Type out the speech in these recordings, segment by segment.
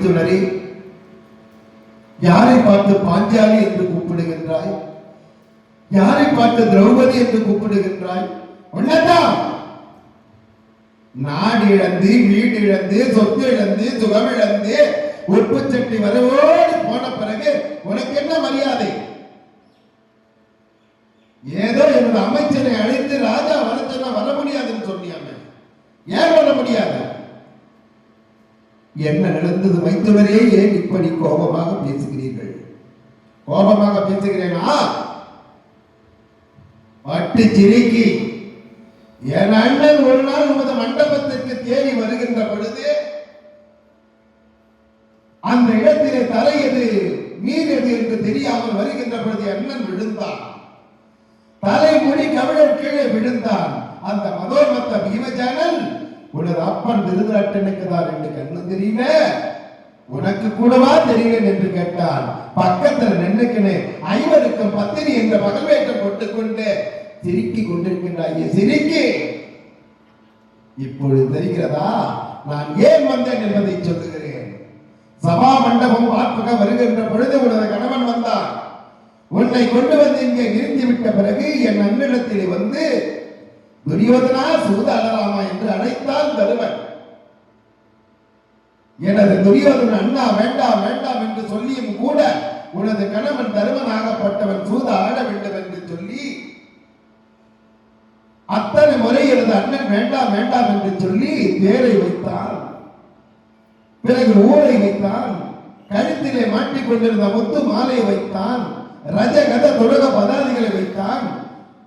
மைத்துனரே, யாரை பார்த்து பாஞ்சாலி என்று கூப்பிடுகின்றாய்? யாரை பார்த்து திரௌபதி என்று கூப்பிடுகின்றாய்? உன்னதான் நாடு இழந்து, வீடு இழந்து, சொத்து இழந்து, சுகம் இழந்து, உப்பு சட்டி வரவோடு போன பிறகு உனக்கு என்ன மரியாதை? ஏதோ என்னோட அமைச்சரை அழைத்து ராஜா வர சொன்னா வர முடியாதுன்னு சொன்னியாமே, ஏன் வர முடியாது? என்ன நடந்தது மைத்துனரே? ஏன் இப்படி கோபமாக பேசுகிறீர்கள்? கோபமாக பேசுகிறேனா? பட்டு சிரிக்கி என் அண்ணன் ஒரு நாள் உமது மண்டபத்திற்கு தேடி வருகின்ற பொழுது அந்த இடத்திலே தலையது நீர் என்று தெரியாமல் வருகின்ற பொழுது அண்ணன் விழுந்தான். தலைமுடி கவிழர் கீழே விழுந்தான். அந்த மதோன்மத்த பீமஜானன் உனது அப்பன் திருதராட்டனுக்கு தான் என்று கண்ணு தெரியல, உனக்கு கூடவா தெரியல என்று கேட்டான். பக்கத்தில் நின்னுக்கினே ஐவருக்கும் பத்தினி என்ற பகல் வேட்டம் போட்டுக்கொண்டு சிரிக்கிக் கொண்டிருக்கின்றாயே, சிரிக்கி. இப்பொழுது தெரிகிறதா நான் ஏன் வந்தேன் என்பதை சொல்லுகிறேன். சபா மண்டபம் பார்க்க வருகின்ற பொழுது உனது கணவன் வந்தான். உன்னை கொண்டு வந்து இங்கே நிறுத்திவிட்ட பிறகு என் அண்ணிடத்திலே வந்து துரியோதனா சூதாடலாமா என்று அழைத்தான் தருவன். எனது துரியோதன அண்ணா வேண்டாம் வேண்டாம் என்று சொல்லியும் கூட உனது கணவன் தருவனாகப்பட்டவன் சூதா ஆட வேண்டும் என்று சொல்லி அத்தனை முறை எனது அண்ணன் வேண்டாம் வேண்டாம் என்று சொல்லி தேரை வைத்தான். பிறகு ஊரை வைத்தான். கழுத்திலே மாட்டிக் கொண்டிருந்த முத்து மாலை வைத்தான். ரஜகத துலக பதாதிகளை வைத்தான்.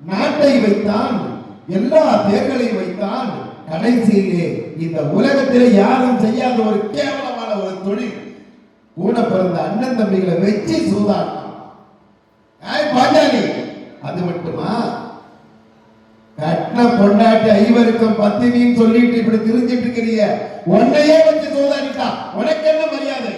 நாட்டை வைத்தான். எல்லா தேர்களையும் வைத்தான். கடைசியிலே இந்த உலகத்திலே யாரும் செய்யாத ஒரு கேவலமான ஒரு தொழில், கூட பிறந்த அண்ணன் தம்பிகளை வச்சு சூதாட்டம். பாஞ்சாலி அது மட்டுமா? கட்டின பொண்டாட்டி ஐவருக்கும் பத்தினின்னு சொல்லிட்டு இப்படி திரிஞ்சிட்டு இருக்கிறீங்க. உன்னையே வச்சு சூதாடிட்டா உனக்கு என்ன மரியாதை?